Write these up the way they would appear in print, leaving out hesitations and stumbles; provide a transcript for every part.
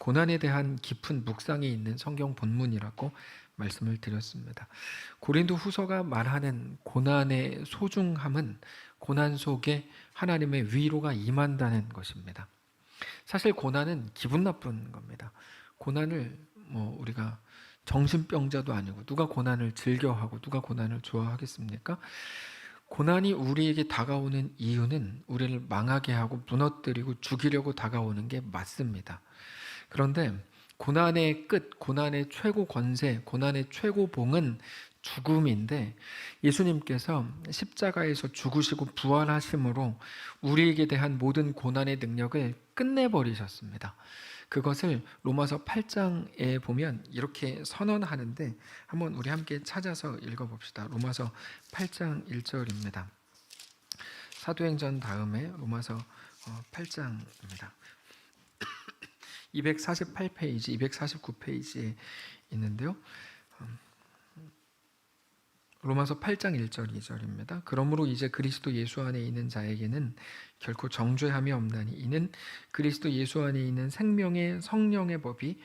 고난에 대한 깊은 묵상이 있는 성경 본문이라고 말씀을 드렸습니다. 고린도 후서가 말하는 고난의 소중함은 고난 속에 하나님의 위로가 임한다는 것입니다. 사실 고난은 기분 나쁜 겁니다. 고난을 우리가 정신병자도 아니고 누가 고난을 즐겨하고 누가 고난을 좋아하겠습니까? 고난이 우리에게 다가오는 이유는 우리를 망하게 하고 무너뜨리고 죽이려고 다가오는 게 맞습니다. 그런데 고난의 끝, 고난의 최고 권세, 고난의 최고봉은 죽음인데 예수님께서 십자가에서 죽으시고 부활하심으로 우리에게 대한 모든 고난의 능력을 끝내버리셨습니다. 그것을 로마서 8장에 보면 이렇게 선언하는데 한번 우리 함께 찾아서 읽어봅시다. 로마서 8장 1절입니다. 사도행전 다음에 로마서 8장입니다. 248페이지, 249페이지에 있는데요. 로마서 8장 1절 2절입니다. 그러므로 이제 그리스도 예수 안에 있는 자에게는 결코 정죄함이 없나니 이는 그리스도 예수 안에 있는 생명의 성령의 법이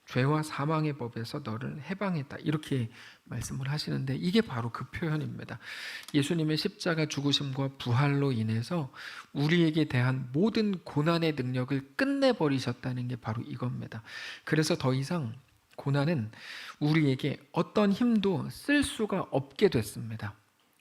죄와 사망의 법에서 너를 해방했다. 이렇게 말씀을 하시는데 이게 바로 그 표현입니다. 예수님의 십자가 죽으심과 부활로 인해서 우리에게 대한 모든 고난의 능력을 끝내버리셨다는 게 바로 이겁니다. 그래서 더 이상 고난은 우리에게 어떤 힘도 쓸 수가 없게 됐습니다.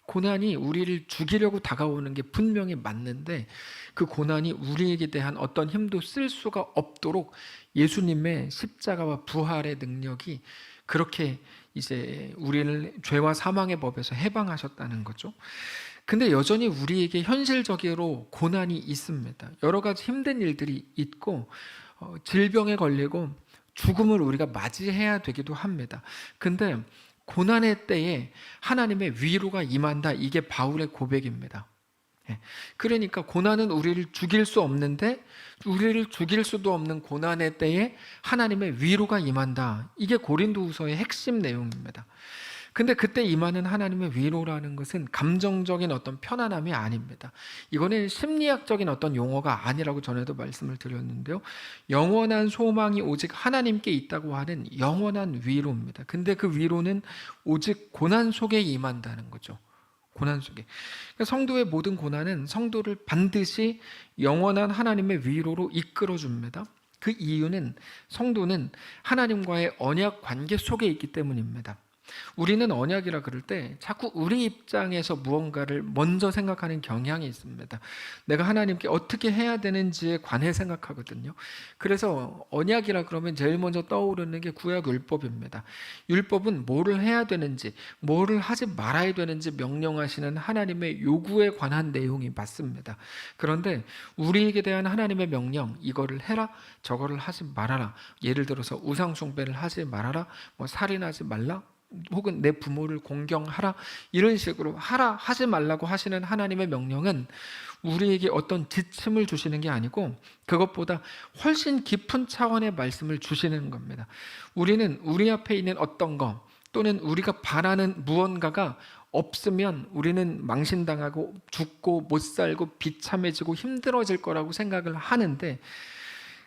고난이 우리를 죽이려고 다가오는 게 분명히 맞는데 그 고난이 우리에게 대한 어떤 힘도 쓸 수가 없도록 예수님의 십자가와 부활의 능력이 그렇게 이제 우리를 죄와 사망의 법에서 해방하셨다는 거죠. 근데 여전히 우리에게 현실적으로 고난이 있습니다. 여러 가지 힘든 일들이 있고 질병에 걸리고 죽음을 우리가 맞이해야 되기도 합니다. 근데 고난의 때에 하나님의 위로가 임한다. 이게 바울의 고백입니다. 그러니까 고난은 우리를 죽일 수 없는데 우리를 죽일 수도 없는 고난의 때에 하나님의 위로가 임한다. 이게 고린도후서의 핵심 내용입니다. 근데 그때 임하는 하나님의 위로라는 것은 감정적인 어떤 편안함이 아닙니다. 이거는 심리학적인 어떤 용어가 아니라고 전에도 말씀을 드렸는데요. 영원한 소망이 오직 하나님께 있다고 하는 영원한 위로입니다. 근데 그 위로는 오직 고난 속에 임한다는 거죠. 고난 속에. 그러니까 성도의 모든 고난은 성도를 반드시 영원한 하나님의 위로로 이끌어줍니다. 그 이유는 성도는 하나님과의 언약 관계 속에 있기 때문입니다. 우리는 언약이라 그럴 때 자꾸 우리 입장에서 무언가를 먼저 생각하는 경향이 있습니다. 내가 하나님께 어떻게 해야 되는지에 관해 생각하거든요. 그래서 언약이라 그러면 제일 먼저 떠오르는 게 구약 율법입니다. 율법은 뭐를 해야 되는지, 뭐를 하지 말아야 되는지 명령하시는 하나님의 요구에 관한 내용이 맞습니다. 그런데 우리에게 대한 하나님의 명령, 이거를 해라, 저거를 하지 말아라. 예를 들어서 우상 숭배를 하지 말아라, 살인하지 말라, 혹은 내 부모를 공경하라, 이런 식으로 하라, 하지 말라고 하시는 하나님의 명령은 우리에게 어떤 지침을 주시는 게 아니고 그것보다 훨씬 깊은 차원의 말씀을 주시는 겁니다. 우리는 우리 앞에 있는 어떤 것 또는 우리가 바라는 무언가가 없으면 우리는 망신당하고 죽고 못 살고 비참해지고 힘들어질 거라고 생각을 하는데,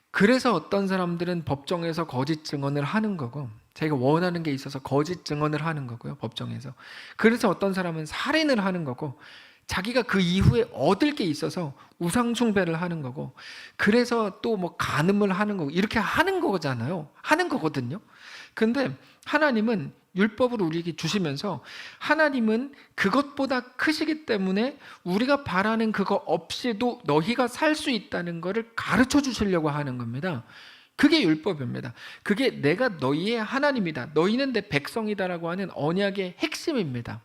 그래서 어떤 사람들은 법정에서 거짓 증언을 하는 거고 자기가 원하는 게 있어서 거짓 증언을 하는 거고요, 법정에서. 그래서 어떤 사람은 살인을 하는 거고 자기가 그 이후에 얻을 게 있어서 우상 숭배를 하는 거고, 그래서 또 간음을 하는 거고, 이렇게 하는 거잖아요. 하는 거거든요. 근데 하나님은 율법을 우리에게 주시면서 하나님은 그것보다 크시기 때문에 우리가 바라는 그거 없이도 너희가 살 수 있다는 것을 가르쳐 주시려고 하는 겁니다. 그게 율법입니다. 그게 내가 너희의 하나님이다, 너희는 내 백성이다라고 하는 언약의 핵심입니다.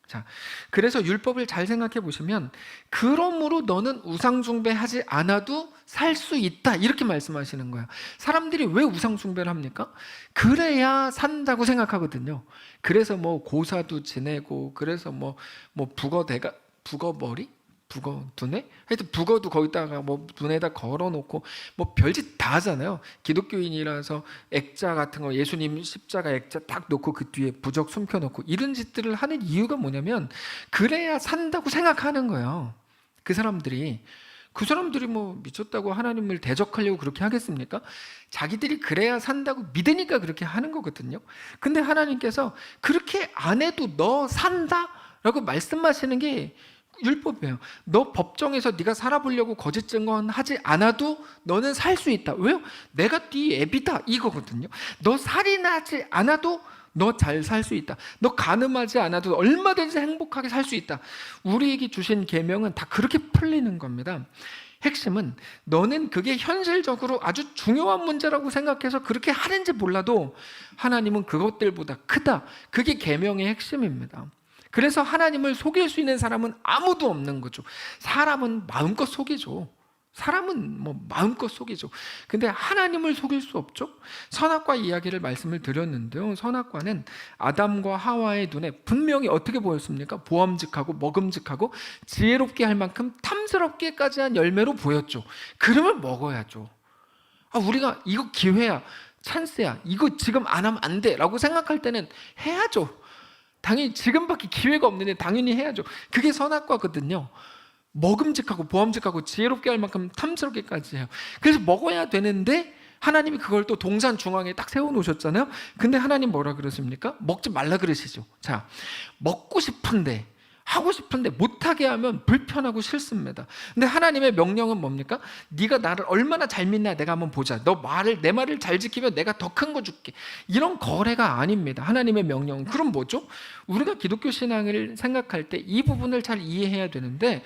자, 그래서 율법을 잘 생각해 보시면 그러므로 너는 우상 숭배하지 않아도 살 수 있다, 이렇게 말씀하시는 거예요. 사람들이 왜 우상 숭배를 합니까? 그래야 산다고 생각하거든요. 그래서 고사도 지내고, 그래서 북어머리? 북어 두뇌? 하여튼 북어도 거기다가 눈에다 걸어놓고 별짓 다 하잖아요. 기독교인이라서 액자 같은 거, 예수님 십자가 액자 딱 놓고 그 뒤에 부적 숨겨놓고, 이런 짓들을 하는 이유가 뭐냐면 그래야 산다고 생각하는 거예요, 그 사람들이. 그 사람들이 뭐 미쳤다고 하나님을 대적하려고 그렇게 하겠습니까? 자기들이 그래야 산다고 믿으니까 그렇게 하는 거거든요. 근데 하나님께서 그렇게 안 해도 너 산다? 라고 말씀하시는 게 율법이에요. 너 법정에서 네가 살아보려고 거짓 증언하지 않아도 너는 살 수 있다. 왜요? 내가 네 애비다 이거거든요. 너 살인하지 않아도 너 잘 살 수 있다. 너 간음하지 않아도 얼마든지 행복하게 살 수 있다. 우리에게 주신 계명은 다 그렇게 풀리는 겁니다. 핵심은 너는 그게 현실적으로 아주 중요한 문제라고 생각해서 그렇게 하는지 몰라도 하나님은 그것들보다 크다. 그게 계명의 핵심입니다. 그래서 하나님을 속일 수 있는 사람은 아무도 없는 거죠. 사람은 마음껏 속이죠. 사람은 뭐 마음껏 속이죠. 근데 하나님을 속일 수 없죠. 선악과 이야기를 말씀을 드렸는데요, 선악과는 아담과 하와의 눈에 분명히 어떻게 보였습니까? 보암직하고 먹음직하고 지혜롭게 할 만큼 탐스럽게까지 한 열매로 보였죠. 그러면 먹어야죠. 우리가 이거 기회야, 찬스야, 이거 지금 안 하면 안 돼 라고 생각할 때는 해야죠. 당연히 지금밖에 기회가 없는데 당연히 해야죠. 그게 선악과거든요. 먹음직하고 보암직하고 지혜롭게 할 만큼 탐스럽게까지 해요. 그래서 먹어야 되는데 하나님이 그걸 또 동산 중앙에 딱 세워놓으셨잖아요. 근데 하나님 뭐라 그러십니까? 먹지 말라 그러시죠. 자, 먹고 싶은데 하고 싶은데 못하게 하면 불편하고 싫습니다. 근데 하나님의 명령은 뭡니까? 네가 나를 얼마나 잘 믿나 내가 한번 보자. 내 말을 잘 지키면 내가 더 큰 거 줄게. 이런 거래가 아닙니다. 하나님의 명령은. 그럼 뭐죠? 우리가 기독교 신앙을 생각할 때 이 부분을 잘 이해해야 되는데,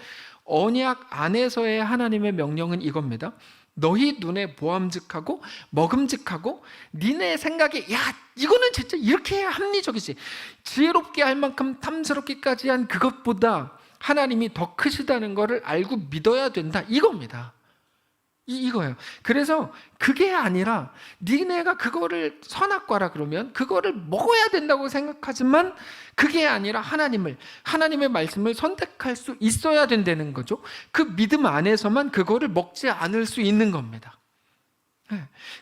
언약 안에서의 하나님의 명령은 이겁니다. 너희 눈에 보암직하고 먹음직하고 니네 생각에 야 이거는 진짜 이렇게 해야 합리적이지, 지혜롭게 할 만큼 탐스럽기까지 한 그것보다 하나님이 더 크시다는 것을 알고 믿어야 된다, 이겁니다. 이거예요. 그래서 그게 아니라 니네가 그거를 선악과라 그러면 그거를 먹어야 된다고 생각하지만 그게 아니라 하나님의 말씀을 선택할 수 있어야 된다는 거죠. 그 믿음 안에서만 그거를 먹지 않을 수 있는 겁니다.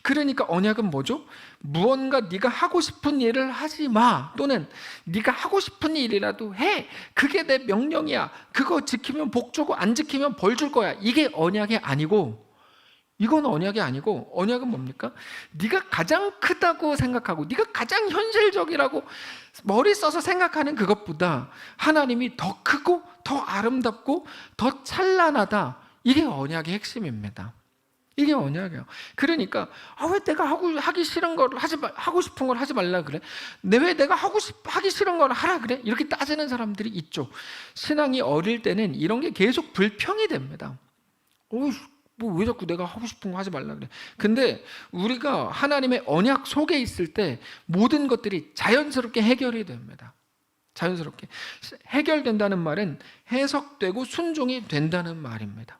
그러니까 언약은 뭐죠? 무언가 네가 하고 싶은 일을 하지 마, 또는 네가 하고 싶은 일이라도 해, 그게 내 명령이야, 그거 지키면 복 주고 안 지키면 벌 줄 거야, 이게 언약이 아니고, 이건 언약이 아니고, 언약은 뭡니까? 네가 가장 크다고 생각하고 네가 가장 현실적이라고 머리 써서 생각하는 그것보다 하나님이 더 크고 더 아름답고 더 찬란하다, 이게 언약의 핵심입니다. 이게 언약이에요. 그러니까 왜 내가 하기 싫은 걸 하고 싶은 걸 하지 말라 그래? 왜 내가 하기 싫은 걸 하라 그래? 이렇게 따지는 사람들이 있죠. 신앙이 어릴 때는 이런 게 계속 불평이 됩니다. 왜 자꾸 내가 하고 싶은 거 하지 말라 그래? 근데 우리가 하나님의 언약 속에 있을 때 모든 것들이 자연스럽게 해결이 됩니다. 자연스럽게 해결된다는 말은 해석되고 순종이 된다는 말입니다.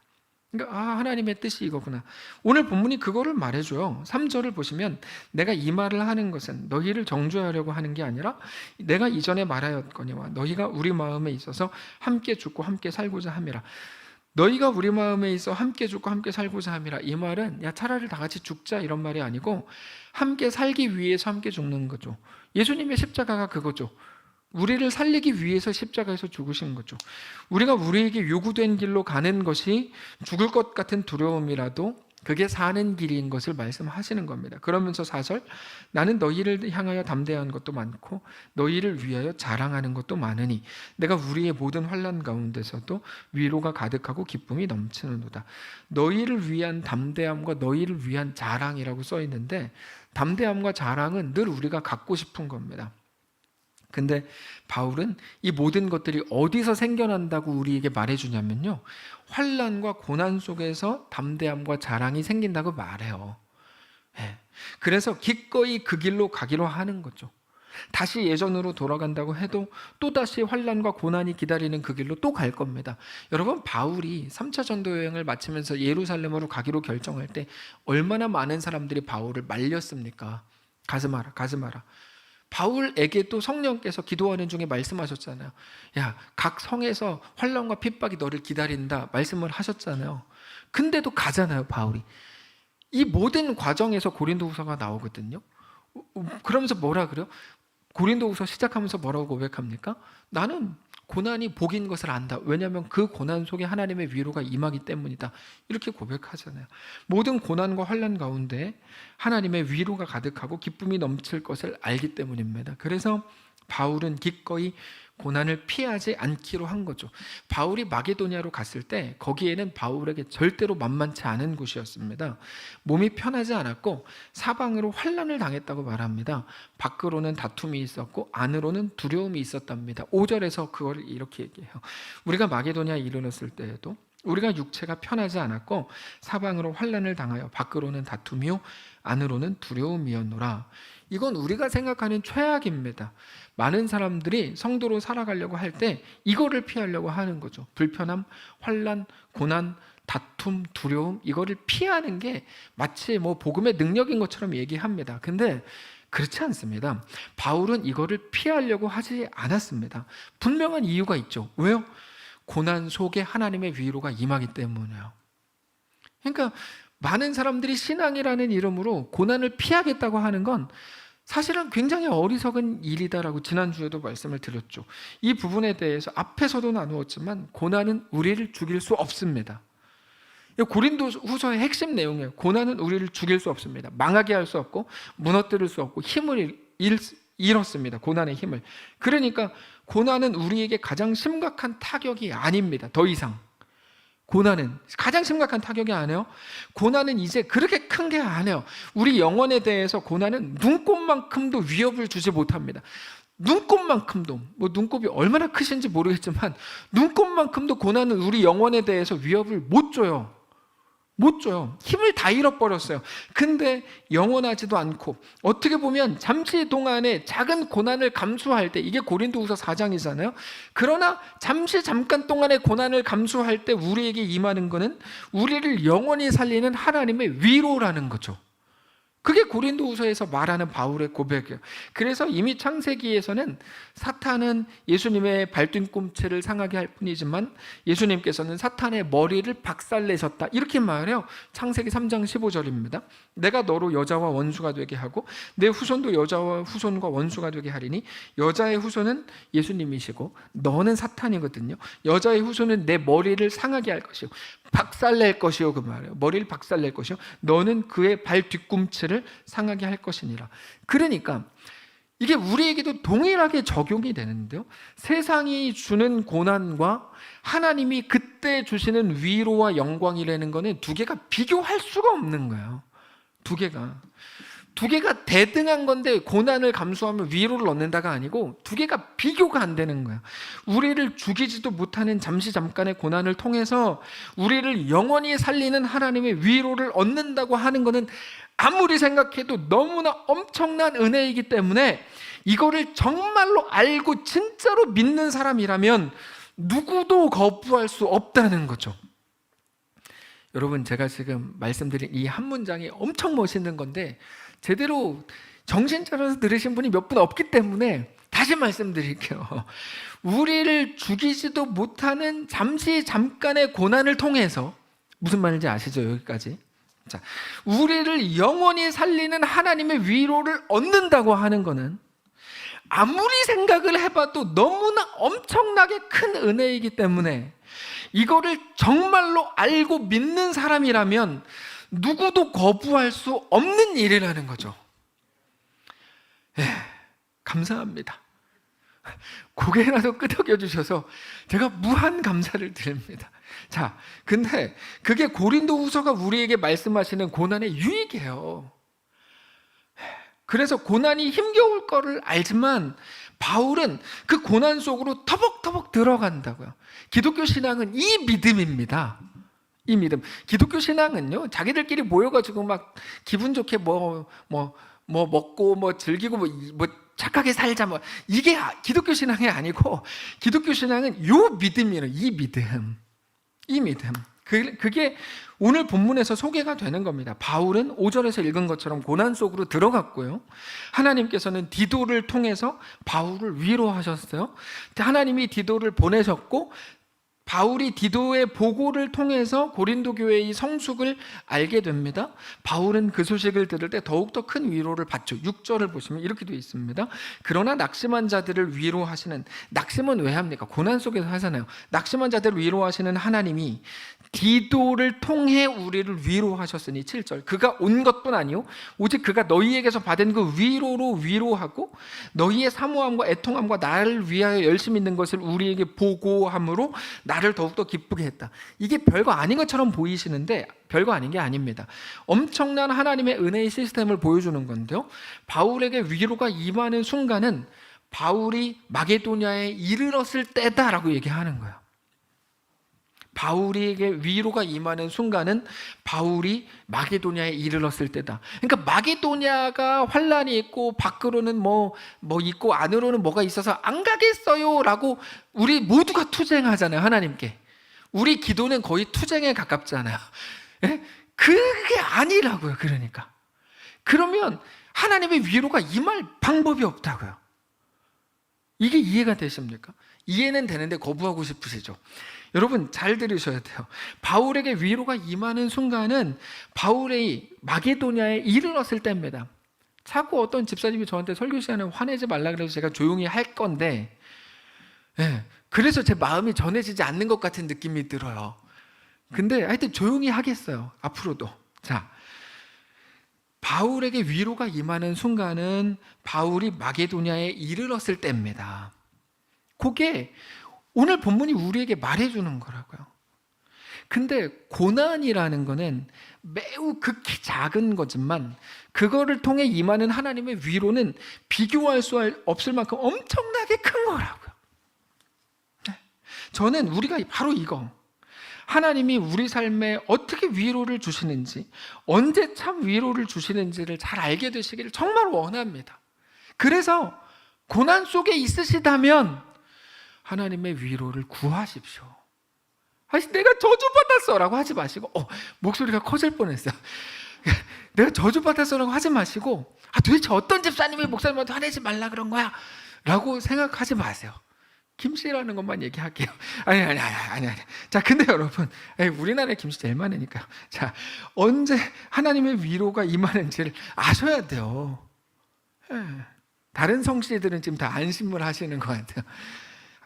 그러니까 하나님의 뜻이 이거구나. 오늘 본문이 그거를 말해줘요. 3절을 보시면 내가 이 말을 하는 것은 너희를 정죄하려고 하는 게 아니라 내가 이전에 말하였거니와 너희가 우리 마음에 있어서 함께 죽고 함께 살고자 함이라. 너희가 우리 마음에 있어 함께 죽고 함께 살고자 함이라. 이 말은 야 차라리 다 같이 죽자 이런 말이 아니고 함께 살기 위해서 함께 죽는 거죠. 예수님의 십자가가 그거죠. 우리를 살리기 위해서 십자가에서 죽으신 거죠. 우리가 우리에게 요구된 길로 가는 것이 죽을 것 같은 두려움이라도 그게 사는 길인 것을 말씀하시는 겁니다. 그러면서 4절, 나는 너희를 향하여 담대한 것도 많고 너희를 위하여 자랑하는 것도 많으니 내가 우리의 모든 환난 가운데서도 위로가 가득하고 기쁨이 넘치는도다. 너희를 위한 담대함과 너희를 위한 자랑이라고 써 있는데, 담대함과 자랑은 늘 우리가 갖고 싶은 겁니다. 근데 바울은 이 모든 것들이 어디서 생겨난다고 우리에게 말해주냐면요, 환난과 고난 속에서 담대함과 자랑이 생긴다고 말해요. 그래서 기꺼이 그 길로 가기로 하는 거죠. 다시 예전으로 돌아간다고 해도 또다시 환난과 고난이 기다리는 그 길로 또 갈 겁니다. 여러분, 바울이 3차 전도 여행을 마치면서 예루살렘으로 가기로 결정할 때 얼마나 많은 사람들이 바울을 말렸습니까? 가지 마라, 가지 마라. 바울에게 또 성령께서 기도하는 중에 말씀하셨잖아요. 야, 각 성에서 환난과 핍박이 너를 기다린다 말씀을 하셨잖아요. 근데도 가잖아요, 바울이. 이 모든 과정에서 고린도후서가 나오거든요. 그러면서 뭐라 그래요? 고린도후서 시작하면서 뭐라고 고백합니까? 나는 고난이 복인 것을 안다. 왜냐하면 그 고난 속에 하나님의 위로가 임하기 때문이다. 이렇게 고백하잖아요. 모든 고난과 환난 가운데 하나님의 위로가 가득하고 기쁨이 넘칠 것을 알기 때문입니다. 그래서 바울은 기꺼이 고난을 피하지 않기로 한 거죠. 바울이 마게도냐로 갔을 때 거기에는 바울에게 절대로 만만치 않은 곳이었습니다. 몸이 편하지 않았고 사방으로 환난을 당했다고 말합니다. 밖으로는 다툼이 있었고 안으로는 두려움이 있었답니다. 5절에서 그걸 이렇게 얘기해요. 우리가 마게도냐에 이르렀을 때에도 우리가 육체가 편하지 않았고 사방으로 환난을 당하여 밖으로는 다툼이요 안으로는 두려움이었노라. 이건 우리가 생각하는 최악입니다. 많은 사람들이 성도로 살아가려고 할 때 이거를 피하려고 하는 거죠. 불편함, 환난, 고난, 다툼, 두려움, 이거를 피하는 게 마치 뭐 복음의 능력인 것처럼 얘기합니다. 근데 그렇지 않습니다. 바울은 이거를 피하려고 하지 않았습니다. 분명한 이유가 있죠. 왜요? 고난 속에 하나님의 위로가 임하기 때문이에요. 그러니까 많은 사람들이 신앙이라는 이름으로 고난을 피하겠다고 하는 건 사실은 굉장히 어리석은 일이다라고 지난주에도 말씀을 드렸죠. 이 부분에 대해서 앞에서도 나누었지만 고난은 우리를 죽일 수 없습니다. 고린도후서의 핵심 내용이에요. 고난은 우리를 죽일 수 없습니다. 망하게 할 수 없고 무너뜨릴 수 없고 힘을 잃었습니다. 고난의 힘을. 그러니까 고난은 우리에게 가장 심각한 타격이 아닙니다. 더 이상 고난은 가장 심각한 타격이 아니에요. 고난은 이제 그렇게 큰 게 아니에요. 우리 영혼에 대해서 고난은 눈곱만큼도 위협을 주지 못합니다. 눈곱만큼도, 뭐 눈곱이 얼마나 크신지 모르겠지만 눈곱만큼도 고난은 우리 영혼에 대해서 위협을 못 줘요. 못 줘요. 힘을 다 잃어버렸어요. 근데 영원하지도 않고 어떻게 보면 잠시 동안의 작은 고난을 감수할 때, 이게 고린도후서 4장이잖아요. 그러나 잠깐 동안의 고난을 감수할 때 우리에게 임하는 것은 우리를 영원히 살리는 하나님의 위로라는 거죠. 그게 고린도후서에서 말하는 바울의 고백이에요. 그래서 이미 창세기에서는 사탄은 예수님의 발뒤꿈치를 상하게 할 뿐이지만 예수님께서는 사탄의 머리를 박살내셨다. 이렇게 말해요. 창세기 3장 15절입니다. 내가 너로 여자와 원수가 되게 하고 내 후손도 여자와 후손과 원수가 되게 하리니 여자의 후손은 예수님이시고 너는 사탄이거든요. 여자의 후손은 내 머리를 상하게 할 것이요 박살낼 것이요. 그 말이에요. 머리를 박살낼 것이요 너는 그의 발 뒤꿈치를 상하게 할 것이니라. 그러니까 이게 우리에게도 동일하게 적용이 되는데요. 세상이 주는 고난과 하나님이 그때 주시는 위로와 영광이라는 거는 두 개가 비교할 수가 없는 거예요. 두 개가 대등한 건데 고난을 감수하면 위로를 얻는다가 아니고 두 개가 비교가 안 되는 거예요. 우리를 죽이지도 못하는 잠깐의 고난을 통해서 우리를 영원히 살리는 하나님의 위로를 얻는다고 하는 것은 아무리 생각해도 너무나 엄청난 은혜이기 때문에 이거를 정말로 알고 진짜로 믿는 사람이라면 누구도 거부할 수 없다는 거죠. 여러분, 제가 지금 말씀드린 이 한 문장이 엄청 멋있는 건데 제대로 정신 차려서 들으신 분이 몇 분 없기 때문에 다시 말씀드릴게요. 우리를 죽이지도 못하는 잠깐의 고난을 통해서, 무슨 말인지 아시죠? 여기까지. 자, 우리를 영원히 살리는 하나님의 위로를 얻는다고 하는 것은 아무리 생각을 해봐도 너무나 엄청나게 큰 은혜이기 때문에 이거를 정말로 알고 믿는 사람이라면 누구도 거부할 수 없는 일이라는 거죠. 감사합니다. 고개라도 끄덕여 주셔서 제가 무한 감사를 드립니다. 자, 근데 그게 고린도후서가 우리에게 말씀하시는 고난의 유익이에요. 그래서 고난이 힘겨울 거를 알지만 바울은 그 고난 속으로 터벅터벅 들어간다고요. 기독교 신앙은 이 믿음입니다. 이 믿음. 기독교 신앙은요, 자기들끼리 모여가지고 막 기분 좋게 뭐 먹고 뭐 즐기고 뭐 착하게 살자 뭐 이게 기독교 신앙이 아니고 기독교 신앙은 요 믿음이에요. 이 믿음. 그게 오늘 본문에서 소개가 되는 겁니다. 바울은 5절에서 읽은 것처럼 고난 속으로 들어갔고요. 하나님께서는 디도를 통해서 바울을 위로하셨어요. 하나님이 디도를 보내셨고 바울이 디도의 보고를 통해서 고린도 교회의 성숙을 알게 됩니다. 바울은 그 소식을 들을 때 더욱더 큰 위로를 받죠. 6절을 보시면 이렇게 되어 있습니다. 그러나 낙심한 자들을 위로하시는, 낙심은 왜 합니까? 고난 속에서 하잖아요. 낙심한 자들을 위로하시는 하나님이 디도를 통해 우리를 위로하셨으니 7절, 그가 온 것뿐 아니요 오직 그가 너희에게서 받은 그 위로로 위로하고 너희의 사모함과 애통함과 나를 위하여 열심히 있는 것을 우리에게 보고함으로 나를 더욱더 기쁘게 했다. 이게 별거 아닌 것처럼 보이시는데 별거 아닌 게 아닙니다. 엄청난 하나님의 은혜의 시스템을 보여주는 건데요, 바울에게 위로가 임하는 순간은 바울이 마게도냐에 이르렀을 때다라고 얘기하는 거예요. 바울에게 위로가 임하는 순간은 바울이 마게도냐에 이르렀을 때다. 그러니까 마게도냐가 환란이 있고 밖으로는 뭐 있고 안으로는 뭐가 있어서 안 가겠어요 라고 우리 모두가 투쟁하잖아요. 하나님께 우리 기도는 거의 투쟁에 가깝잖아요. 예? 그게 아니라고요. 그러니까 그러면 하나님의 위로가 임할 방법이 없다고요. 이게 이해가 되십니까? 이해는 되는데 거부하고 싶으시죠? 여러분 잘 들으셔야 돼요. 바울에게 위로가 임하는 순간은 바울의 마게도냐에 이르렀을 때입니다. 자꾸 어떤 집사님이 저한테 설교 시간에 화내지 말라 그래서 제가 조용히 할 건데, 그래서 제 마음이 전해지지 않는 것 같은 느낌이 들어요. 근데 하여튼 조용히 하겠어요. 앞으로도. 자, 바울에게 위로가 임하는 순간은 바울이 마게도냐에 이르렀을 때입니다. 그게 오늘 본문이 우리에게 말해주는 거라고요. 근데 고난이라는 거는 매우 극히 작은 거지만 그거를 통해 임하는 하나님의 위로는 비교할 수 없을 만큼 엄청나게 큰 거라고요. 저는 우리가 바로 이거, 하나님이 우리 삶에 어떻게 위로를 주시는지, 언제 참 위로를 주시는지를 잘 알게 되시기를 정말 원합니다. 그래서 고난 속에 있으시다면 하나님의 위로를 구하십시오. 내가 저주받았어 라고 하지 마시고, 목소리가 커질 뻔했어요. 내가 저주받았어 라고 하지 마시고, 도대체 어떤 집사님이 목사님한테 화내지 말라 그런 거야 라고 생각하지 마세요. 김씨라는 것만 얘기할게요. 아니. 자, 근데 여러분, 우리나라에 김씨 제일 많으니까요. 자, 언제 하나님의 위로가 임하는지를 아셔야 돼요. 다른 성씨들은 지금 다 안심을 하시는 것 같아요.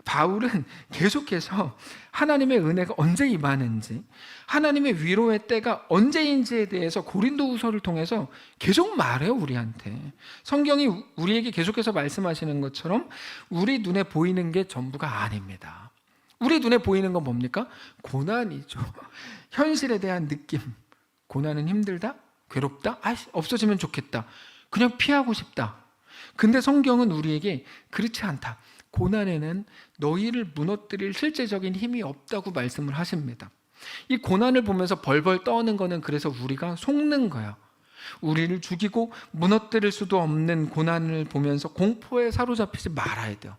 바울은 계속해서 하나님의 은혜가 언제 임하는지, 하나님의 위로의 때가 언제인지에 대해서 고린도후서를 통해서 계속 말해요. 우리한테 성경이 우리에게 계속해서 말씀하시는 것처럼 우리 눈에 보이는 게 전부가 아닙니다. 우리 눈에 보이는 건 뭡니까? 고난이죠. 현실에 대한 느낌. 고난은 힘들다? 괴롭다? 없어지면 좋겠다. 그냥 피하고 싶다. 근데 성경은 우리에게 그렇지 않다. 고난에는 너희를 무너뜨릴 실제적인 힘이 없다고 말씀을 하십니다. 이 고난을 보면서 벌벌 떠는 거는 그래서 우리가 속는 거예요. 우리를 죽이고 무너뜨릴 수도 없는 고난을 보면서 공포에 사로잡히지 말아야 돼요.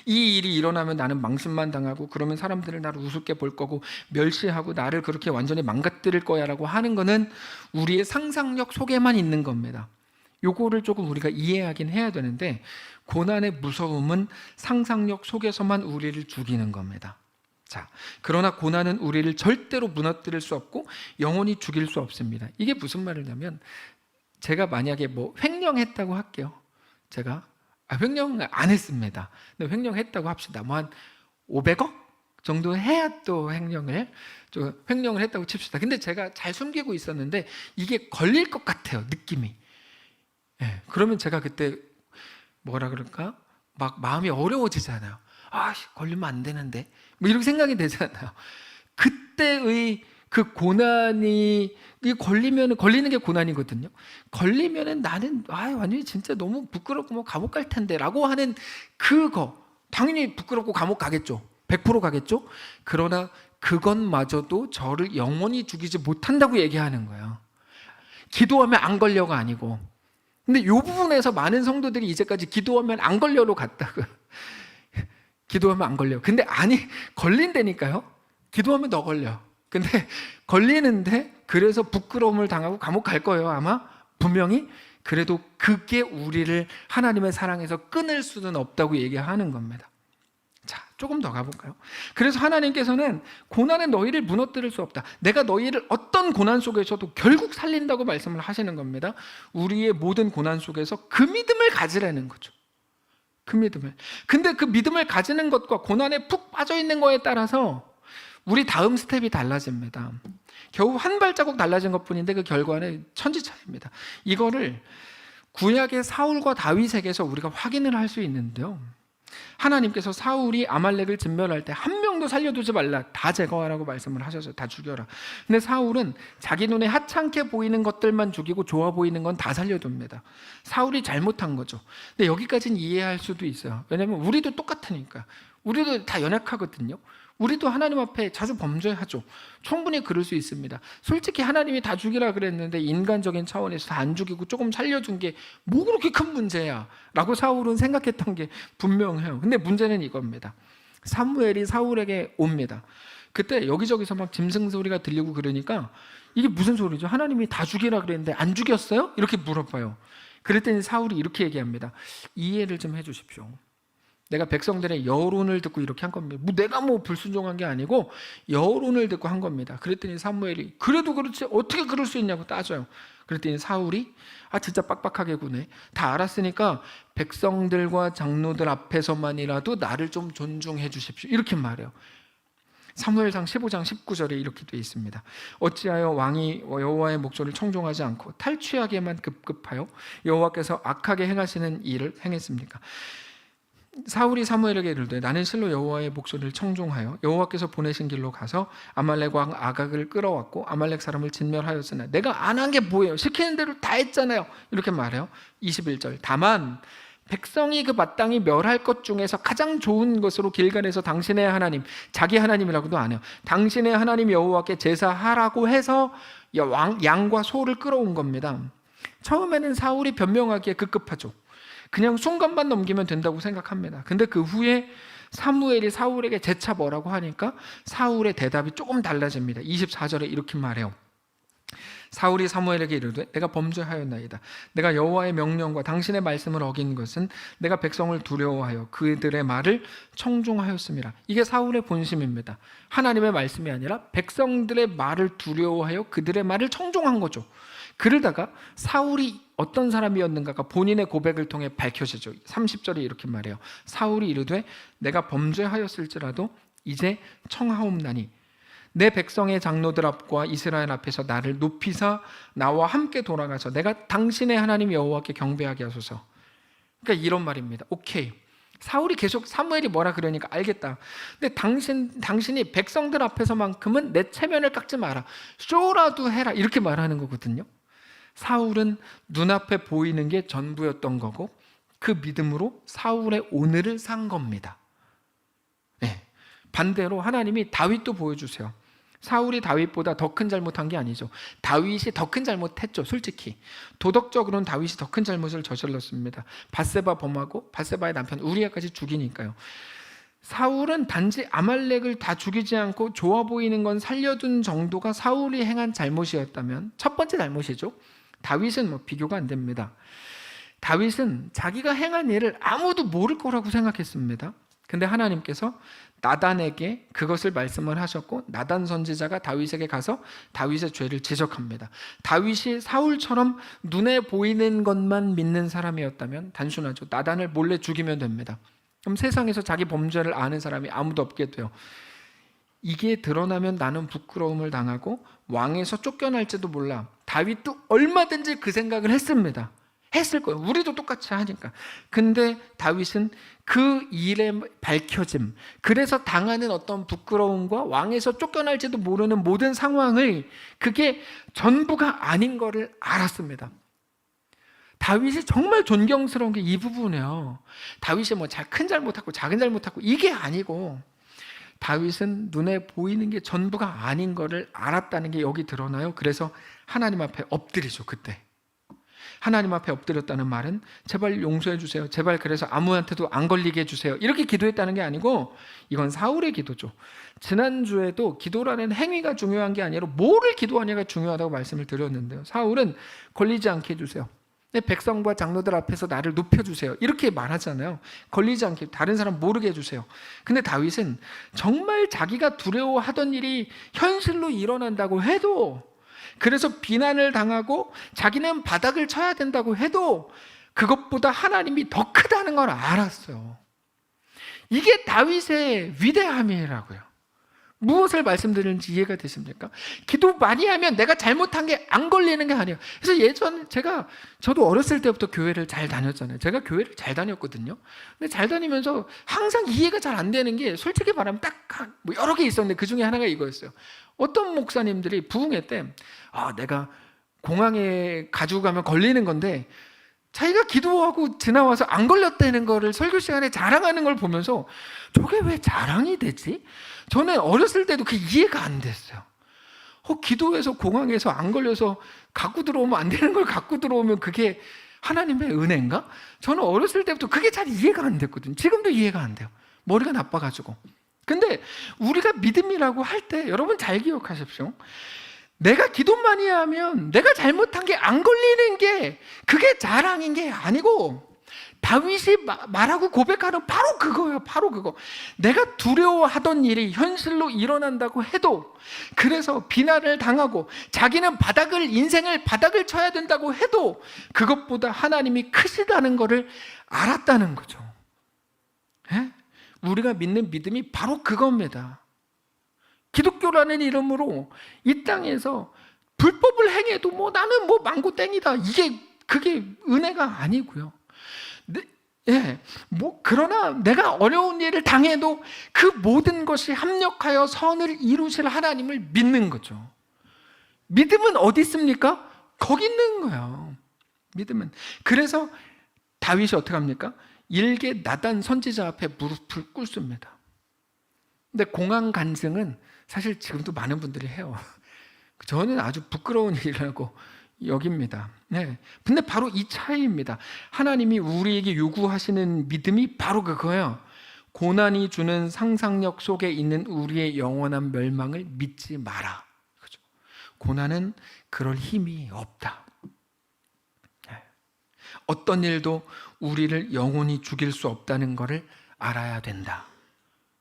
이 일이 일어나면 나는 망신만 당하고 그러면 사람들은 나를 우습게 볼 거고 멸시하고 나를 그렇게 완전히 망가뜨릴 거야 라고 하는 거는 우리의 상상력 속에만 있는 겁니다. 요거를 조금 우리가 이해하긴 해야 되는데, 고난의 무서움은 상상력 속에서만 우리를 죽이는 겁니다. 자, 그러나 고난은 우리를 절대로 무너뜨릴 수 없고 영원히 죽일 수 없습니다. 이게 무슨 말이냐면, 제가 만약에 횡령했다고 할게요. 제가 횡령 안 했습니다. 근데 횡령했다고 합시다. 한 500억 정도 해야 또 횡령을 했다고 칩시다. 근데 제가 잘 숨기고 있었는데 이게 걸릴 것 같아요. 느낌이. 그러면 제가 그때 뭐라 그럴까? 막 마음이 어려워지잖아요. 걸리면 안 되는데 이렇게 생각이 되잖아요. 그때의 그 고난이, 걸리는 게 고난이거든요. 걸리면은 나는 완전히 진짜 너무 부끄럽고 감옥 갈 텐데 라고 하는 그거, 당연히 부끄럽고 감옥 가겠죠. 100% 가겠죠. 그러나 그것마저도 저를 영원히 죽이지 못한다고 얘기하는 거예요. 기도하면 안 걸려가 아니고. 근데 이 부분에서 많은 성도들이 이제까지 기도하면 안 걸려로 갔다고. 기도하면 안 걸려. 근데 걸린다니까요. 기도하면 더 걸려. 근데 걸리는데 그래서 부끄러움을 당하고 감옥 갈 거예요. 아마 분명히. 그래도 그게 우리를 하나님의 사랑에서 끊을 수는 없다고 얘기하는 겁니다. 자, 조금 더 가볼까요? 그래서 하나님께서는 고난은 너희를 무너뜨릴 수 없다. 내가 너희를 어떤 고난 속에서도 결국 살린다고 말씀을 하시는 겁니다. 우리의 모든 고난 속에서 그 믿음을 가지라는 거죠. 그 믿음을. 근데 그 믿음을 가지는 것과 고난에 푹 빠져 있는 거에 따라서 우리 다음 스텝이 달라집니다. 겨우 한 발자국 달라진 것뿐인데 그 결과는 천지차이입니다. 이거를 구약의 사울과 다윗에게서 우리가 확인을 할 수 있는데요. 하나님께서 사울이 아말렉을 진멸할 때 한 명도 살려두지 말라, 다 제거하라고 말씀을 하셔서 다 죽여라. 근데 사울은 자기 눈에 하찮게 보이는 것들만 죽이고 좋아 보이는 건 다 살려둡니다. 사울이 잘못한 거죠. 근데 여기까지는 이해할 수도 있어요. 왜냐하면 우리도 똑같으니까. 우리도 다 연약하거든요. 우리도 하나님 앞에 자주 범죄하죠. 충분히 그럴 수 있습니다. 솔직히 하나님이 다 죽이라 그랬는데 인간적인 차원에서 다 안 죽이고 조금 살려준 게 뭐 그렇게 큰 문제야 라고 사울은 생각했던 게 분명해요. 근데 문제는 이겁니다. 사무엘이 사울에게 옵니다. 그때 여기저기서 막 짐승 소리가 들리고 그러니까 이게 무슨 소리죠? 하나님이 다 죽이라 그랬는데 안 죽였어요? 이렇게 물어봐요. 그랬더니 사울이 이렇게 얘기합니다. 이해를 좀 해주십시오. 내가 백성들의 여론을 듣고 이렇게 한 겁니다. 내가 불순종한 게 아니고 여론을 듣고 한 겁니다. 그랬더니 사무엘이 그래도 그렇지 어떻게 그럴 수 있냐고 따져요. 그랬더니 사울이 진짜 빡빡하게 구네. 다 알았으니까 백성들과 장로들 앞에서만이라도 나를 좀 존중해 주십시오. 이렇게 말해요. 사무엘상 15장 19절에 이렇게 되어 있습니다. 어찌하여 왕이 여호와의 목소리를 청종하지 않고 탈취하게만 급급하여 여호와께서 악하게 행하시는 일을 행했습니까? 사울이 사무엘에게 이르되 나는 실로 여호와의 목소리를 청종하여 여호와께서 보내신 길로 가서 아말렉 왕 아각을 끌어왔고 아말렉 사람을 진멸하였으나 내가 안 한 게 뭐예요? 시키는 대로 다 했잖아요. 이렇게 말해요. 21절 다만 백성이 그 마땅히 멸할 것 중에서 가장 좋은 것으로 길갈에서 당신의 하나님, 자기 하나님이라고도 안 해요. 당신의 하나님 여호와께 제사하라고 해서 양과 소를 끌어온 겁니다. 처음에는 사울이 변명하기에 급급하죠. 그냥 순간만 넘기면 된다고 생각합니다. 근데 그 후에 사무엘이 사울에게 재차 뭐라고 하니까 사울의 대답이 조금 달라집니다. 24절에 이렇게 말해요. 사울이 사무엘에게 이르되 내가 범죄하였나이다. 내가 여호와의 명령과 당신의 말씀을 어긴 것은 내가 백성을 두려워하여 그들의 말을 청종하였습니다. 이게 사울의 본심입니다. 하나님의 말씀이 아니라 백성들의 말을 두려워하여 그들의 말을 청종한 거죠. 그러다가 사울이 어떤 사람이었는가가 본인의 고백을 통해 밝혀지죠. 30절에 이렇게 말해요. 사울이 이르되 내가 범죄하였을지라도 이제 청하옵나니 내 백성의 장로들 앞과 이스라엘 앞에서 나를 높이사 나와 함께 돌아가서 내가 당신의 하나님 여호와께 경배하게 하소서. 그러니까 이런 말입니다. 오케이. 사울이 계속 사무엘이 뭐라 그러니까 알겠다. 근데 당신이 백성들 앞에서만큼은 내 체면을 깎지 마라. 쇼라도 해라. 이렇게 말하는 거거든요. 사울은 눈앞에 보이는 게 전부였던 거고 그 믿음으로 사울의 오늘을 산 겁니다. 네. 반대로 하나님이 다윗도 보여주세요. 사울이 다윗보다 더 큰 잘못한 게 아니죠. 다윗이 더 큰 잘못했죠. 솔직히 도덕적으로는 다윗이 더 큰 잘못을 저질렀습니다. 밧세바 범하고 밧세바의 남편 우리아까지 죽이니까요. 사울은 단지 아말렉을 다 죽이지 않고 좋아 보이는 건 살려둔 정도가 사울이 행한 잘못이었다면 첫 번째 잘못이죠. 다윗은 비교가 안 됩니다. 다윗은 자기가 행한 일을 아무도 모를 거라고 생각했습니다. 근데 하나님께서 나단에게 그것을 말씀을 하셨고 나단 선지자가 다윗에게 가서 다윗의 죄를 지적합니다. 다윗이 사울처럼 눈에 보이는 것만 믿는 사람이었다면 단순하죠. 나단을 몰래 죽이면 됩니다. 그럼 세상에서 자기 범죄를 아는 사람이 아무도 없게 돼요. 이게 드러나면 나는 부끄러움을 당하고 왕에서 쫓겨날지도 몰라. 다윗도 얼마든지 그 생각을 했습니다. 했을 거예요. 우리도 똑같이 하니까. 근데 다윗은 그 일의 밝혀짐, 그래서 당하는 어떤 부끄러움과 왕에서 쫓겨날지도 모르는 모든 상황을 그게 전부가 아닌 거를 알았습니다. 다윗이 정말 존경스러운 게 이 부분이에요. 다윗이 큰 잘못하고 작은 잘못하고 이게 아니고 다윗은 눈에 보이는 게 전부가 아닌 거를 알았다는 게 여기 드러나요. 그래서 하나님 앞에 엎드리죠. 그때 하나님 앞에 엎드렸다는 말은 제발 용서해 주세요. 제발 그래서 아무한테도 안 걸리게 해주세요. 이렇게 기도했다는 게 아니고 이건 사울의 기도죠. 지난주에도 기도라는 행위가 중요한 게 아니라 뭐를 기도하냐가 중요하다고 말씀을 드렸는데요. 사울은 걸리지 않게 해주세요. 내 백성과 장로들 앞에서 나를 높여주세요. 이렇게 말하잖아요. 걸리지 않게 다른 사람 모르게 해주세요. 근데 다윗은 정말 자기가 두려워하던 일이 현실로 일어난다고 해도, 그래서 비난을 당하고 자기는 바닥을 쳐야 된다고 해도 그것보다 하나님이 더 크다는 걸 알았어요. 이게 다윗의 위대함이라고요. 무엇을 말씀드리는지 이해가 되십니까? 기도 많이 하면 내가 잘못한 게 안 걸리는 게 아니에요. 그래서 예전에 저도 어렸을 때부터 교회를 잘 다녔잖아요. 제가 교회를 잘 다녔거든요. 근데 잘 다니면서 항상 이해가 잘 안 되는 게, 솔직히 말하면 딱 뭐 여러 개 있었는데 그 중에 하나가 이거였어요. 어떤 목사님들이 부흥회 때 내가 공항에 가지고 가면 걸리는 건데 자기가 기도하고 지나와서 안 걸렸다는 거를 설교 시간에 자랑하는 걸 보면서 저게 왜 자랑이 되지? 저는 어렸을 때도 그 이해가 안 됐어요. 기도해서 공항에서 안 걸려서 갖고 들어오면 안 되는 걸 갖고 들어오면 그게 하나님의 은혜인가? 저는 어렸을 때부터 그게 잘 이해가 안 됐거든요. 지금도 이해가 안 돼요. 머리가 나빠가지고. 근데 우리가 믿음이라고 할 때 여러분 잘 기억하십시오. 내가 기도 많이 하면 내가 잘못한 게 안 걸리는 게 그게 자랑인 게 아니고, 다윗이 말하고 고백하는 바로 그거예요. 바로 그거. 내가 두려워하던 일이 현실로 일어난다고 해도, 그래서 비난을 당하고 자기는 인생을 바닥을 쳐야 된다고 해도 그것보다 하나님이 크시다는 것을 알았다는 거죠. 에? 우리가 믿는 믿음이 바로 그겁니다. 기독교라는 이름으로 이 땅에서 불법을 행해도 나는 망고 땡이다, 그게 은혜가 아니고요. 그러나 내가 어려운 일을 당해도 그 모든 것이 합력하여 선을 이루실 하나님을 믿는 거죠. 믿음은 어디 있습니까? 거기 있는 거예요. 믿음은. 그래서 다윗이 어떻게 합니까? 일개 나단 선지자 앞에 무릎을 꿇습니다. 근데 공항 간증은 사실 지금도 많은 분들이 해요. 저는 아주 부끄러운 일이라고 여깁니다. 근데 바로 이 차이입니다. 하나님이 우리에게 요구하시는 믿음이 바로 그거예요. 고난이 주는 상상력 속에 있는 우리의 영원한 멸망을 믿지 마라. 그죠? 고난은 그럴 힘이 없다. 어떤 일도 우리를 영원히 죽일 수 없다는 것을 알아야 된다.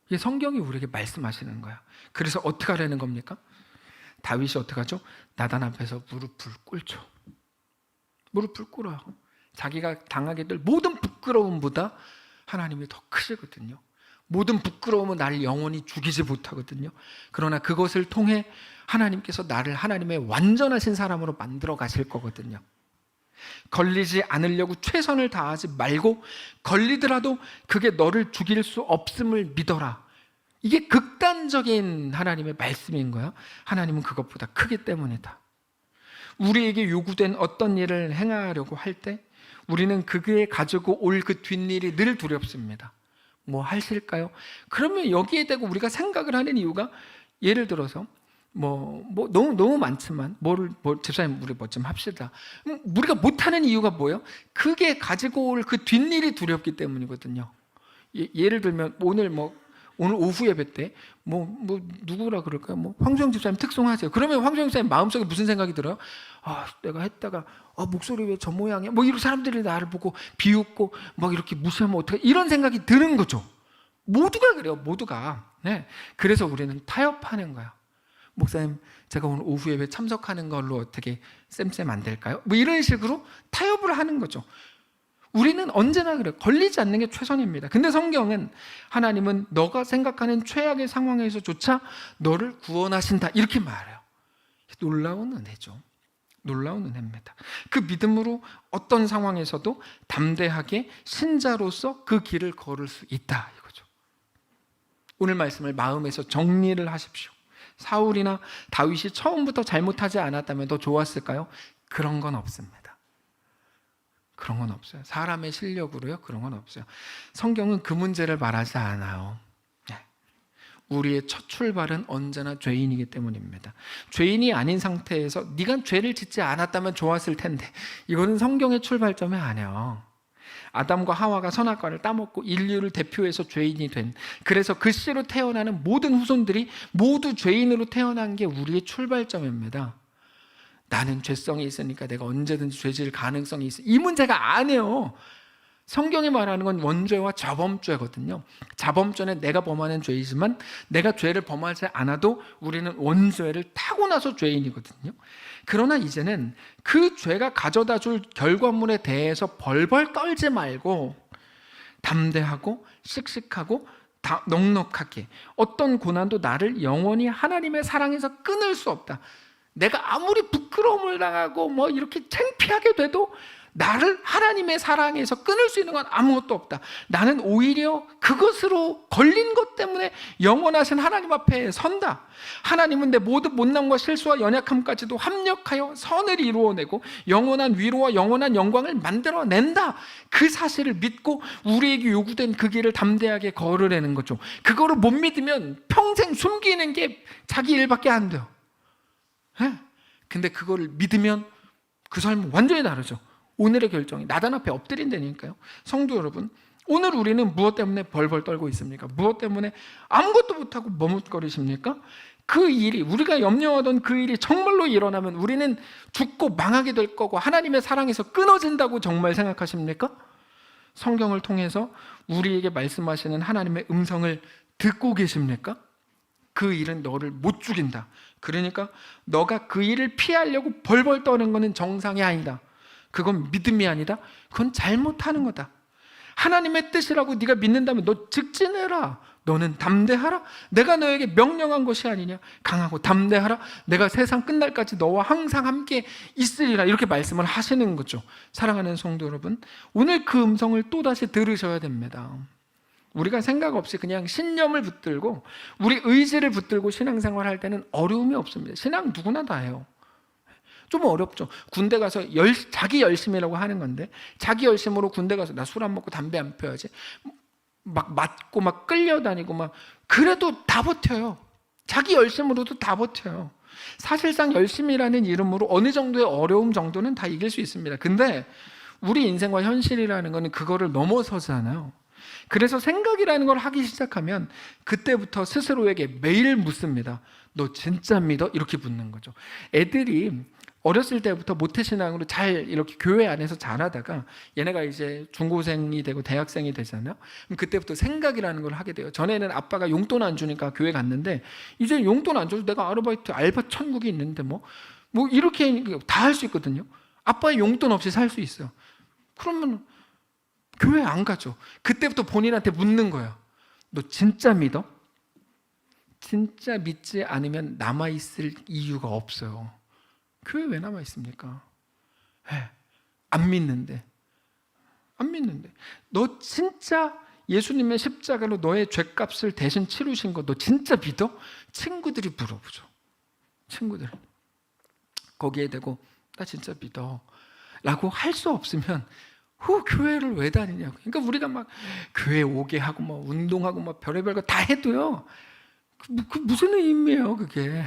이게 성경이 우리에게 말씀하시는 거야. 그래서 어떻게 하라는 겁니까? 다윗이 어떻게 하죠? 나단 앞에서 무릎을 꿇죠. 무릎을 꿇어요. 자기가 당하게 될 모든 부끄러움보다 하나님이 더 크시거든요. 모든 부끄러움은 나를 영원히 죽이지 못하거든요. 그러나 그것을 통해 하나님께서 나를 하나님의 완전하신 사람으로 만들어 가실 거거든요. 걸리지 않으려고 최선을 다하지 말고, 걸리더라도 그게 너를 죽일 수 없음을 믿어라. 이게 극단적인 하나님의 말씀인 거야. 하나님은 그것보다 크기 때문이다. 우리에게 요구된 어떤 일을 행하려고 할 때 우리는 그게 가지고 올 그 뒷일이 늘 두렵습니다. 뭐 하실까요? 그러면 여기에 대고 우리가 생각을 하는 이유가, 예를 들어서 너무 많지만 집사님 우리 뭐 좀 합시다. 우리가 못하는 이유가 뭐예요? 그게 가지고 올 그 뒷일이 두렵기 때문이거든요. 예를 들면 오늘 오후 예배 때 누구라 그럴까요? 황수영 집사님 특송하세요. 그러면 황수영 집사님 마음속에 무슨 생각이 들어요? 내가 했다가 목소리 왜 저 모양이야? 이런 사람들이 나를 보고 비웃고 이렇게 무시하면 어떡해? 이런 생각이 드는 거죠. 모두가 그래요. 모두가. 그래서 우리는 타협하는 거야. 목사님, 제가 오늘 오후 예배 참석하는 걸로 어떻게 쌤 안 될까요? 이런 식으로 타협을 하는 거죠. 우리는 언제나 그래요. 걸리지 않는 게 최선입니다. 근데 성경은, 하나님은 너가 생각하는 최악의 상황에서조차 너를 구원하신다, 이렇게 말해요. 놀라운 은혜죠. 놀라운 은혜입니다. 그 믿음으로 어떤 상황에서도 담대하게 신자로서 그 길을 걸을 수 있다, 이거죠. 오늘 말씀을 마음에서 정리를 하십시오. 사울이나 다윗이 처음부터 잘못하지 않았다면 더 좋았을까요? 그런 건 없습니다. 그런 건 없어요. 사람의 실력으로요? 그런 건 없어요. 성경은 그 문제를 말하지 않아요. 우리의 첫 출발은 언제나 죄인이기 때문입니다. 죄인이 아닌 상태에서 네가 죄를 짓지 않았다면 좋았을 텐데, 이거는 성경의 출발점이 아니에요. 아담과 하와가 선악과를 따먹고 인류를 대표해서 죄인이 된, 그래서 그 씨로 태어나는 모든 후손들이 모두 죄인으로 태어난 게 우리의 출발점입니다. 나는 죄성이 있으니까 내가 언제든지 죄 지을 가능성이 있어. 이 문제가 아니에요. 성경이 말하는 건 원죄와 자범죄거든요. 자범죄는 내가 범하는 죄이지만 내가 죄를 범하지 않아도 우리는 원죄를 타고나서 죄인이거든요. 그러나 이제는 그 죄가 가져다 줄 결과물에 대해서 벌벌 떨지 말고 담대하고 씩씩하고 넉넉하게, 어떤 고난도 나를 영원히 하나님의 사랑에서 끊을 수 없다. 내가 아무리 부끄러움을 당하고 뭐 이렇게 창피하게 돼도 나를 하나님의 사랑에서 끊을 수 있는 건 아무것도 없다. 나는 오히려 그것으로 걸린 것 때문에 영원하신 하나님 앞에 선다. 하나님은 내 모든 못남과 실수와 연약함까지도 합력하여 선을 이루어내고 영원한 위로와 영원한 영광을 만들어낸다. 그 사실을 믿고 우리에게 요구된 그 길을 담대하게 걸으라는 거죠. 그거를 못 믿으면 평생 숨기는 게 자기 일밖에 안 돼요. 근데 그거를 믿으면 그 삶은 완전히 다르죠. 오늘의 결정이 나단 앞에 엎드린다니까요. 성도 여러분, 오늘 우리는 무엇 때문에 벌벌 떨고 있습니까? 무엇 때문에 아무것도 못하고 머뭇거리십니까? 그 일이, 우리가 염려하던 그 일이 정말로 일어나면 우리는 죽고 망하게 될 거고 하나님의 사랑에서 끊어진다고 정말 생각하십니까? 성경을 통해서 우리에게 말씀하시는 하나님의 음성을 듣고 계십니까? 그 일은 너를 못 죽인다. 그러니까 너가 그 일을 피하려고 벌벌 떠는 것은 정상이 아니다. 그건 믿음이 아니다. 그건 잘못하는 거다. 하나님의 뜻이라고 네가 믿는다면 너 직진해라. 너는 담대하라. 내가 너에게 명령한 것이 아니냐. 강하고 담대하라. 내가 세상 끝날까지 너와 항상 함께 있으리라. 이렇게 말씀을 하시는 거죠. 사랑하는 성도 여러분, 오늘 그 음성을 또다시 들으셔야 됩니다. 우리가 생각 없이 그냥 신념을 붙들고 우리 의지를 붙들고 신앙생활 할 때는 어려움이 없습니다. 신앙 누구나 다 해요. 좀 어렵죠. 군대 가서 자기 열심이라고 하는 건데, 자기 열심으로 군대 가서 나 술 안 먹고 담배 안 펴야지 막 맞고 막 끌려다니고 막 그래도 다 버텨요. 자기 열심으로도 다 버텨요. 사실상 열심이라는 이름으로 어느 정도의 어려움 정도는 다 이길 수 있습니다. 근데 우리 인생과 현실이라는 거는 그거를 넘어서잖아요. 그래서 생각이라는 걸 하기 시작하면 그때부터 스스로에게 매일 묻습니다. 너 진짜 믿어? 이렇게 묻는 거죠. 애들이 어렸을 때부터 모태신앙으로 잘 이렇게 교회 안에서 자라다가 얘네가 이제 중고생이 되고 대학생이 되잖아요. 그럼 그때부터 생각이라는 걸 하게 돼요. 전에는 아빠가 용돈 안 주니까 교회 갔는데 이제 용돈 안 줘도 내가 아르바이트 알바 천국이 있는데 뭐 이렇게 다 할 수 있거든요. 아빠의 용돈 없이 살 수 있어요. 그러면 교회 안 가죠. 그때부터 본인한테 묻는 거예요. 너 진짜 믿어? 진짜 믿지 않으면 남아있을 이유가 없어요. 교회 왜 남아있습니까? 안 믿는데. 너 진짜 예수님의 십자가로 너의 죄값을 대신 치르신 거 너 진짜 믿어? 친구들이 물어보죠. 친구들. 거기에 대고 나 진짜 믿어 라고 할 수 없으면 교회를 왜 다니냐고. 그러니까 우리가 막 교회 오게 하고 뭐 운동하고 뭐 별의별 거 다 해도요. 그 무슨 의미예요, 그게.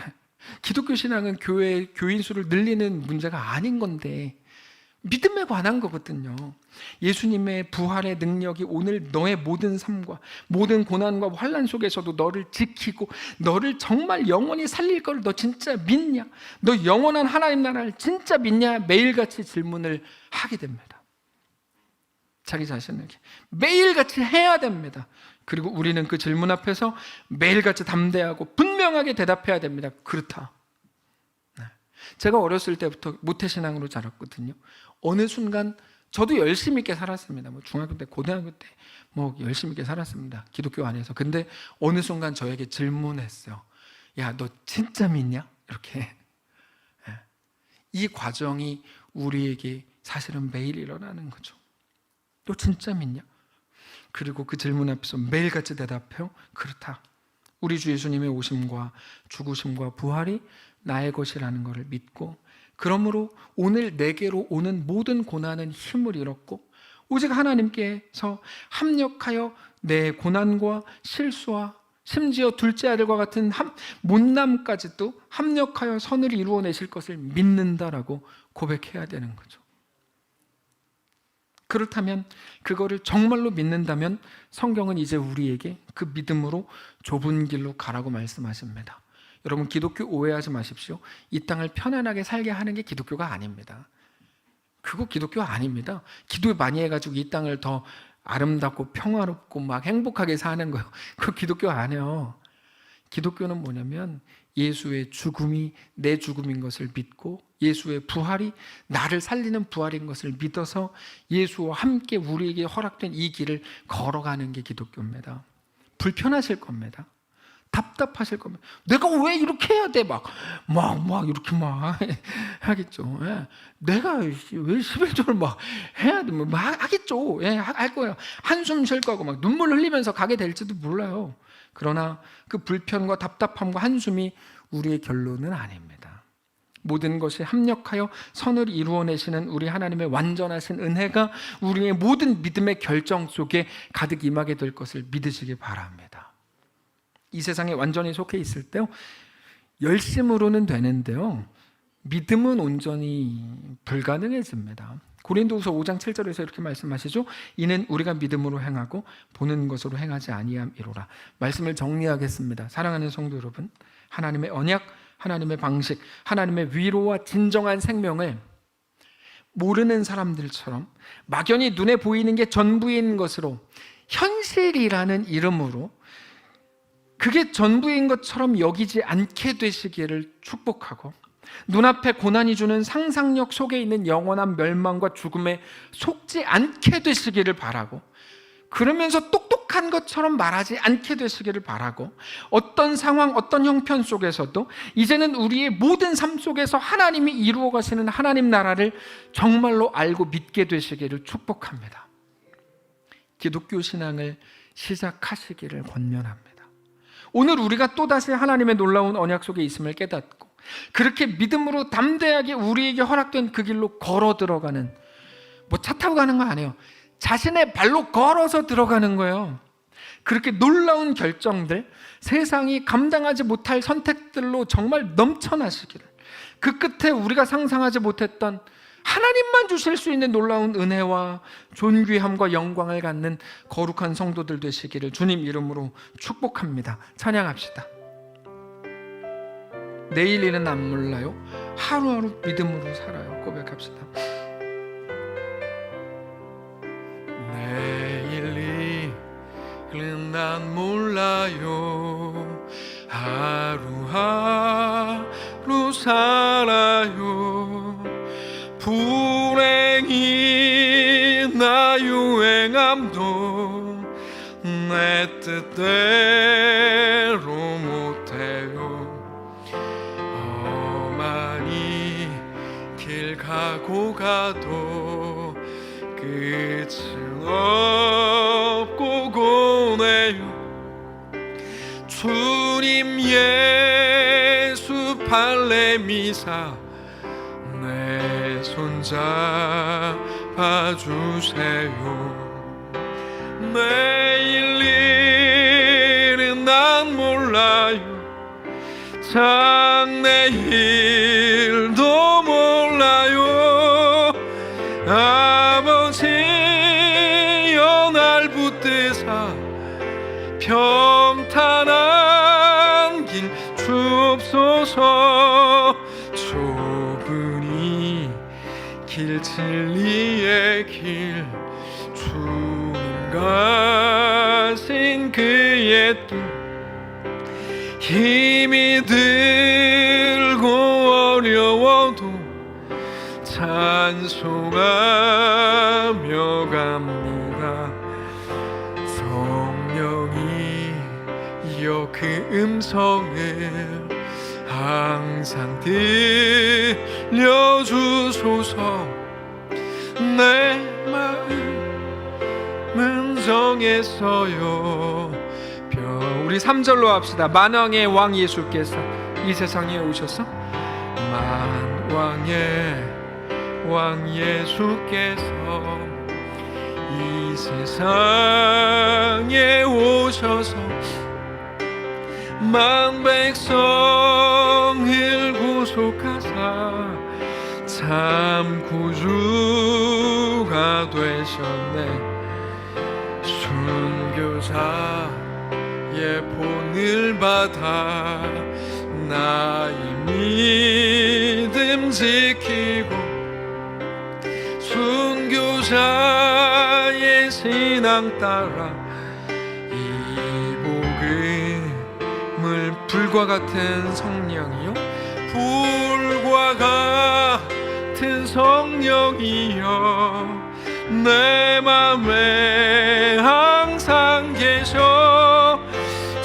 기독교 신앙은 교인 수를 늘리는 문제가 아닌 건데 믿음에 관한 거거든요. 예수님의 부활의 능력이 오늘 너의 모든 삶과 모든 고난과 환난 속에서도 너를 지키고 너를 정말 영원히 살릴 걸 너 진짜 믿냐? 너 영원한 하나님 나라를 진짜 믿냐? 매일같이 질문을 하게 됩니다. 자기 자신에게 매일같이 해야 됩니다. 그리고 우리는 그 질문 앞에서 매일같이 담대하고 분명하게 대답해야 됩니다. 그렇다. 제가 어렸을 때부터 모태신앙으로 자랐거든요. 어느 순간 저도 열심히 있게 살았습니다. 중학교 때, 고등학교 때 열심히 있게 살았습니다. 기독교 안에서. 근데 어느 순간 저에게 질문했어요. 야, 너 진짜 믿냐? 이렇게. 이 과정이 우리에게 사실은 매일 일어나는 거죠. 너 진짜 믿냐? 그리고 그 질문 앞에서 매일같이 대답해요. 그렇다. 우리 주 예수님의 오심과 죽으심과 부활이 나의 것이라는 것을 믿고, 그러므로 오늘 내게로 오는 모든 고난은 힘을 잃었고 오직 하나님께서 합력하여 내 고난과 실수와 심지어 둘째 아들과 같은 못남까지도 합력하여 선을 이루어내실 것을 믿는다라고 고백해야 되는 거죠. 그렇다면, 그거를 정말로 믿는다면 성경은 이제 우리에게 그 믿음으로 좁은 길로 가라고 말씀하십니다. 여러분, 기독교 오해하지 마십시오. 이 땅을 편안하게 살게 하는 게 기독교가 아닙니다. 그거 기독교 아닙니다. 기도 많이 해가지고 이 땅을 더 아름답고 평화롭고 막 행복하게 사는 거요, 그거 기독교 아니에요. 기독교는 뭐냐면 예수의 죽음이 내 죽음인 것을 믿고 예수의 부활이 나를 살리는 부활인 것을 믿어서 예수와 함께 우리에게 허락된 이 길을 걸어가는 게 기독교입니다. 불편하실 겁니다. 답답하실 겁니다. 내가 왜 이렇게 해야 돼? 막 이렇게 막 하겠죠. 예. 내가 왜 11조를 막 해야 돼? 막 하겠죠. 예, 할 거예요. 한숨 쉴 거고 막 눈물 흘리면서 가게 될지도 몰라요. 그러나 그 불편과 답답함과 한숨이 우리의 결론은 아닙니다. 모든 것이 합력하여 선을 이루어내시는 우리 하나님의 완전하신 은혜가 우리의 모든 믿음의 결정 속에 가득 임하게 될 것을 믿으시기 바랍니다. 이 세상에 완전히 속해 있을 때요, 열심으로는 되는데요, 믿음은 온전히 불가능해집니다. 고린도후서 5장 7절에서 이렇게 말씀하시죠. 이는 우리가 믿음으로 행하고 보는 것으로 행하지 아니함이로라. 말씀을 정리하겠습니다. 사랑하는 성도 여러분, 하나님의 언약, 하나님의 방식, 하나님의 위로와 진정한 생명을 모르는 사람들처럼 막연히 눈에 보이는 게 전부인 것으로, 현실이라는 이름으로 그게 전부인 것처럼 여기지 않게 되시기를 축복하고, 눈앞에 고난이 주는 상상력 속에 있는 영원한 멸망과 죽음에 속지 않게 되시기를 바라고, 그러면서 똑똑한 것처럼 말하지 않게 되시기를 바라고, 어떤 상황, 어떤 형편 속에서도 이제는 우리의 모든 삶 속에서 하나님이 이루어 가시는 하나님 나라를 정말로 알고 믿게 되시기를 축복합니다. 기독교 신앙을 시작하시기를 권면합니다. 오늘 우리가 또다시 하나님의 놀라운 언약 속에 있음을 깨닫고 그렇게 믿음으로 담대하게 우리에게 허락된 그 길로 걸어 들어가는, 뭐 차 타고 가는 거 아니에요. 자신의 발로 걸어서 들어가는 거예요. 그렇게 놀라운 결정들, 세상이 감당하지 못할 선택들로 정말 넘쳐나시기를, 그 끝에 우리가 상상하지 못했던 하나님만 주실 수 있는 놀라운 은혜와 존귀함과 영광을 갖는 거룩한 성도들 되시기를 주님 이름으로 축복합니다. 찬양합시다. 내일 일은 안 몰라요. 하루하루 믿음으로 살아요. 고백합시다. 내일 일은 난 몰라요. 하루하루 살아요. 불행이 나 유행함도 내 뜻대로 못해요. 험하니 길 가고 가도 끝은 없고 고뇌요. 주님 예수 발레미사 내 손잡아주세요. 내일 일은 난 몰라요. 장래일도 몰라요. 아버지여 날 붙드사 평탄한 길 주옵소서. 길 진리의 길 주님 가신 그의 길 힘이 들고 어려워도 찬송하며 갑니다. 성령이 이어 그 음성을 항상 들려주소서. 내 마음은 정했어요. 우리 3절로 합시다. 만왕의 왕 예수께서 이 세상에 오셔서, 만왕의 왕 예수께서 이 세상에 오셔서 만 백성을 구속하사 참 구주가 되셨네. 순교자의 본을 받아 나의 믿음 지키고 순교자의 신앙 따라 이 복음을 불과 같은 성령이요 불과 같은 성령이여 내 맘에 항상 계셔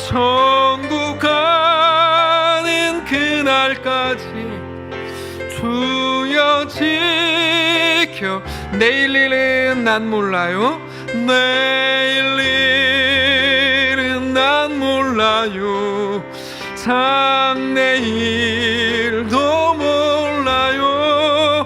천국 가는 그날까지 주여 지켜 내일 일은 난 몰라요 내일 일은 난 몰라요 장래일도 몰라요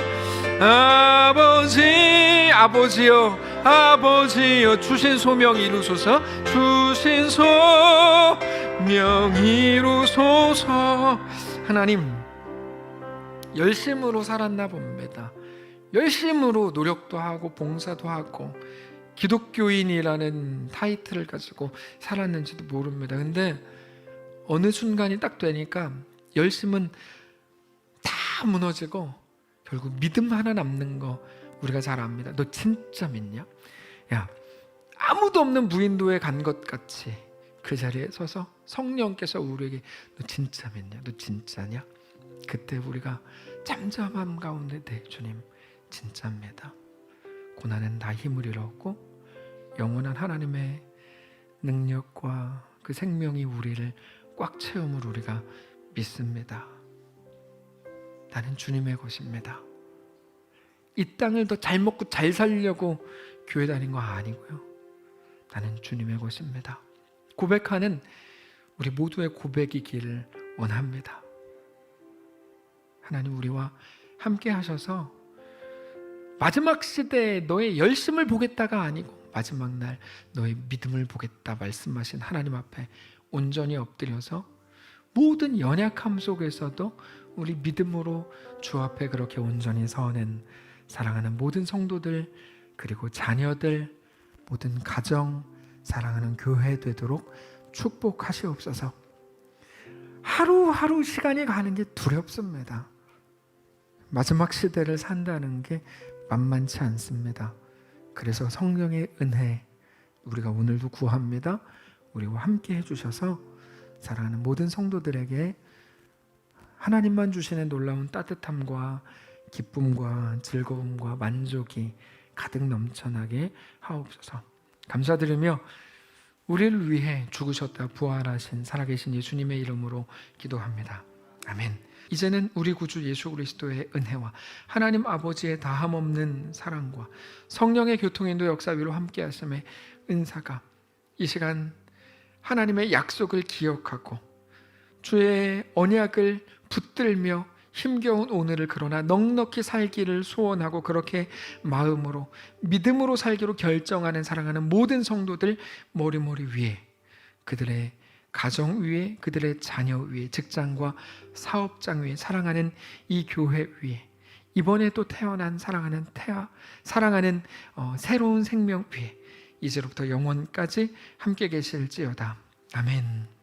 아버지여 주신 소명 이루소서 주신 소명 이루소서. 하나님 열심으로 살았나 봅니다. 열심으로 노력도 하고 봉사도 하고 기독교인이라는 타이틀을 가지고 살았는지도 모릅니다. 근데 어느 순간이 딱 되니까 열심은 다 무너지고 결국 믿음 하나 남는 거 우리가 잘 압니다. 너 진짜 믿냐? 야, 아무도 없는 무인도에 간 것 같이 그 자리에 서서 성령께서 우리에게 너 진짜 믿냐? 너 진짜냐? 그때 우리가 잠잠함 가운데 네 주님 진짜입니다. 고난은 다 힘을 잃었고 영원한 하나님의 능력과 그 생명이 우리를 꽉 채움을 우리가 믿습니다. 나는 주님의 것입니다. 이 땅을 더 잘 먹고 잘 살려고 교회 다닌 거 아니고요. 나는 주님의 것입니다. 고백하는 우리 모두의 고백이기를 원합니다. 하나님 우리와 함께 하셔서 마지막 시대에 너의 열심을 보겠다가 아니고 마지막 날 너의 믿음을 보겠다 말씀하신 하나님 앞에 온전히 엎드려서 모든 연약함 속에서도 우리 믿음으로 주 앞에 그렇게 온전히 서는 사랑하는 모든 성도들 그리고 자녀들 모든 가정 사랑하는 교회 되도록 축복하시옵소서. 하루하루 시간이 가는 게 두렵습니다. 마지막 시대를 산다는 게 만만치 않습니다. 그래서 성령의 은혜 우리가 오늘도 구합니다. 우리와 함께 해주셔서 사랑하는 모든 성도들에게 하나님만 주시는 놀라운 따뜻함과 기쁨과 즐거움과 만족이 가득 넘쳐나게 하옵소서. 감사드리며 우리를 위해 죽으셨다 부활하신 살아계신 예수님의 이름으로 기도합니다. 아멘. 이제는 우리 구주 예수 그리스도의 은혜와 하나님 아버지의 다함없는 사랑과 성령의 교통인도 역사 위로 함께 하심의 은사가 이 시간 하나님의 약속을 기억하고 주의 언약을 붙들며 힘겨운 오늘을 그러나 넉넉히 살기를 소원하고 그렇게 마음으로 믿음으로 살기로 결정하는 사랑하는 모든 성도들 머리머리 위에 그들의 가정 위에 그들의 자녀 위에 직장과 사업장 위에 사랑하는 이 교회 위에 이번에 또 태어난 사랑하는 새로운 생명 위에 이제로부터 영원까지 함께 계실지어다. 아멘.